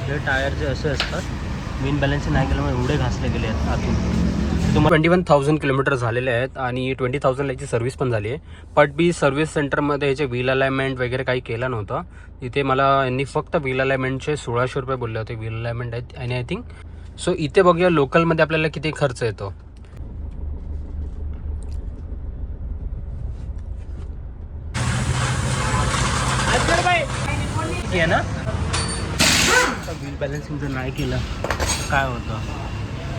हे टायर जे असे असतात मेन बॅलन्सिंग नाही केल्यामुळे एवढे घासले गेले आहेत आतून. तुम्हाला 21,000 किलोमीटर झालेले आहेत आणि 20,000 याची सर्व्हिस पण झाली आहे. बट मी सर्व्हिस सेंटरमध्ये ह्याचे व्हील अलाइनमेंट वगैरे काही केलं नव्हतं. इथे मला यांनी फक्त व्हील अलाइनमेंटचे 1600 रुपये बोलले होते व्हील अलाइनमेंट आहेत आणि आय थिंक. सो इथे बघूया लोकलमध्ये आपल्याला किती खर्च येतो. आहे ना व्हील बॅलन्सिंग जर नाही केलं काय होतं.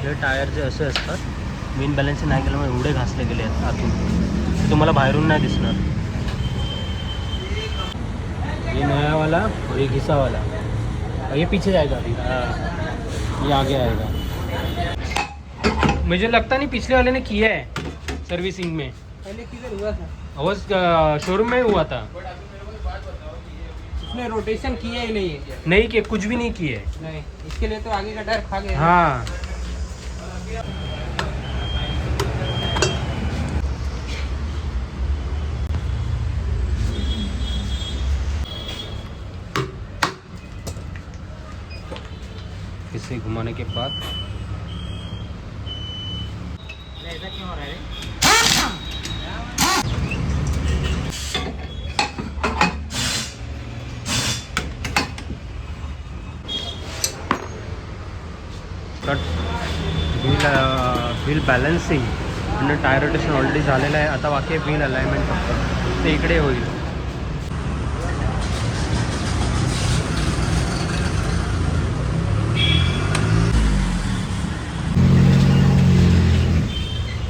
हे टायर जे असे असतात मेन बॅलन्सिंग नाही केल्यामुळे एवढे घासले गेले आहेत आतून. ते तुम्हाला बाहेरून नाही दिसणार. ये नया वाला और ये घिसा वाला, ये पीछे जाएगा अभी, ये आगे आएगा. मुझे लगता नहीं पिछले वाले ने किया है सर्विसिंग में. पहले किधर हुआ था? वो शोरूम में हुआ था. उसने रोटेशन किया ही नहीं है. नहीं किए, कुछ भी नहीं किए. नहीं, इसके लिए तो आगे का टायर खा गया. हाँ इसे घुमाने के बाद ऐसा क्यों हो रहा है? कट व्हील बॅलन्सिंग आणि टायर रोटेशन ऑलरेडी झालेलं आहे. आता बाकी आहे व्हील अलाइनमेंट फक्त ते इकडे होईल.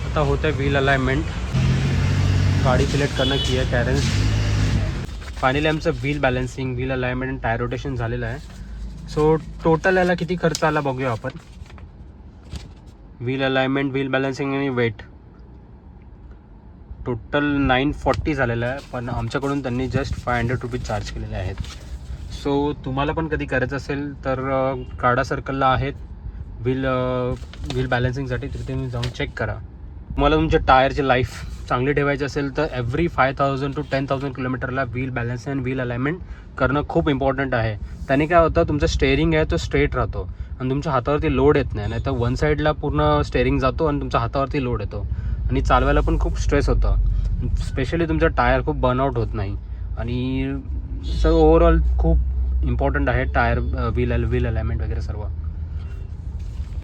आता होतं आहे व्हील अलाइनमेंट. गाडी सिलेक्ट करणं की आहे कॅरेन्स. फायनली आमचं व्हील बॅलन्सिंग व्हील अलाइनमेंट आणि टायर रोटेशन झालेलं आहे. सो टोटल याला किती खर्च आला बघूया आपण. व्हील अलाइनमेंट व्हील बॅलन्सिंग आणि वेट टोटल 940 झालेलं आहे. पण आमच्याकडून त्यांनी जस्ट 500 रुपीज चार्ज केलेले आहेत. सो तुम्हाला पण कधी करायचं असेल तर काडा सर्कलला आहेत व्हील बॅलन्सिंगसाठी, तिथे तुम्ही जाऊन चेक करा. तुम्हाला तुमच्या टायरची लाईफ चांगली ठेवायची असेल तर एव्हरी 5,000 to 10,000 किलोमीटरला व्हील बॅलन्सिंग आणि व्हील अलाइनमेंट करणं खूप इम्पॉर्टंट आहे. त्याने काय होतं, तुमचा स्टेअरिंग आहे तो स्ट्रेट राहतो आणि तुमच्या हातावरती लोड येत नाही. नाही तर वन साईडला पूर्ण स्टेअरिंग जातो आणि तुमच्या हातावरती लोड येतो आणि चालवायला पण खूप स्ट्रेस होतं. स्पेशली तुमचा टायर खूप बर्नआउट होत नाही. आणि सर ओव्हरऑल खूप इम्पॉर्टंट आहे टायर व्हील अलाइनमेंट वगैरे सर्व.